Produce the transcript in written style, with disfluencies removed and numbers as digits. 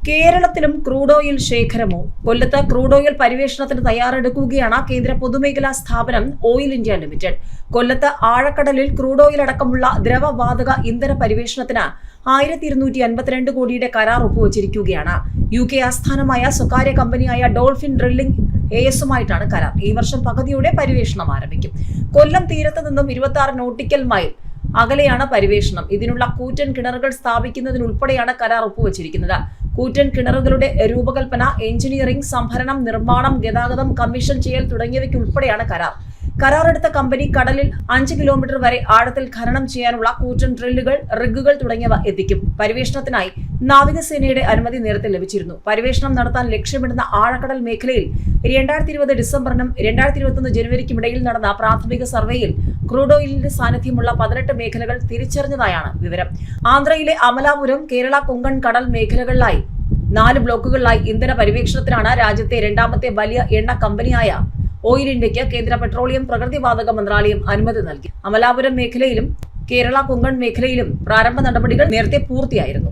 കേരളത്തിലും crude oil ശേഖരമോ? കൊല്ലത്ത് crude oil പരിവേഷണത്തിന് തയ്യാറെടുക്കുകയാണ് കേന്ദ്ര പൊതുമേഖലാ സ്ഥാപനം ഓയിൽ ഇന്ത്യ ലിമിറ്റഡ്. കൊല്ലത്ത് ആഴക്കടലിൽ ക്രൂഡ് ഓയിൽ അടക്കമുള്ള ദ്രവവാതക ഇന്ധന പരിവേഷണത്തിന് 1252 കോടിയുടെ കരാർ ഒപ്പുവച്ചിരിക്കുകയാണ്. UK ആസ്ഥാനമായ സ്വകാര്യ കമ്പനിയായ ഡോൾഫിൻ ഡ്രില്ലിംഗ് ASുമായിട്ടാണ് കരാർ. ഈ വർഷം പകുതിയോടെ പരിവേഷണം ആരംഭിക്കും. കൊല്ലം തീരത്ത് നിന്നും 26 നോട്ടിക്കൽ മൈൽ അകലെയാണ് പരിവേഷണം. ഇതിനുള്ള കൂറ്റൻ കിണറുകൾ സ്ഥാപിക്കുന്നതിനുൾപ്പെടെയാണ് കരാർ ഒപ്പുവച്ചിരിക്കുന്നത്. കൂറ്റൻ കിണറുകളുടെ രൂപകൽപ്പന, എഞ്ചിനീയറിംഗ്, സംഭരണം, നിർമ്മാണം, ഗതാഗതം, കമ്മീഷൻ ചെയ്യൽ തുടങ്ങിയവയ്ക്കുൾപ്പെടെയാണ് കരാർ. കരാറെടുത്ത കമ്പനി കടലിൽ 5 കിലോമീറ്റർ വരെ ആഴത്തിൽ ഖനനം ചെയ്യാനുള്ള കൂറ്റൻ ഡ്രില്ലുകൾ, റിഗുകൾ തുടങ്ങിയവ എത്തിക്കും. പരിവേഷണത്തിനായി നാവികസേനയുടെ അനുമതി നേരത്തെ ലഭിച്ചിരുന്നു. പരിവേഷണം നടത്താൻ ലക്ഷ്യമിടുന്ന ആഴക്കടൽ മേഖലയിൽ 2020 ഡിസംബറിനും 2021 ജനുവരിക്കുമിടയിൽ നടന്ന പ്രാഥമിക സർവേയിൽ ക്രൂഡ് ഓയിലിന്റെ സാന്നിധ്യമുള്ള 18 മേഖലകൾ തിരിച്ചറിഞ്ഞതായാണ് വിവരം. ആന്ധ്രയിലെ അമലാപുരം, കേരള, കൊങ്കൺ കടൽ മേഖലകളിലായി 4 ബ്ലോക്കുകളിലായി ഇന്ധന പരിവേഷണത്തിനാണ് രാജ്യത്തെ രണ്ടാമത്തെ വലിയ എണ്ണ കമ്പനിയായ ഓയിൽ ഇന്ത്യക്ക് കേന്ദ്ര പെട്രോളിയം പ്രകൃതിവാതക മന്ത്രാലയം അനുമതി നൽകി. അമലാപുരം മേഖലയിലും കേരള, കൊങ്കൺ മേഖലയിലും പ്രാരംഭ നടപടികൾ നേരത്തെ പൂർത്തിയായിരുന്നു.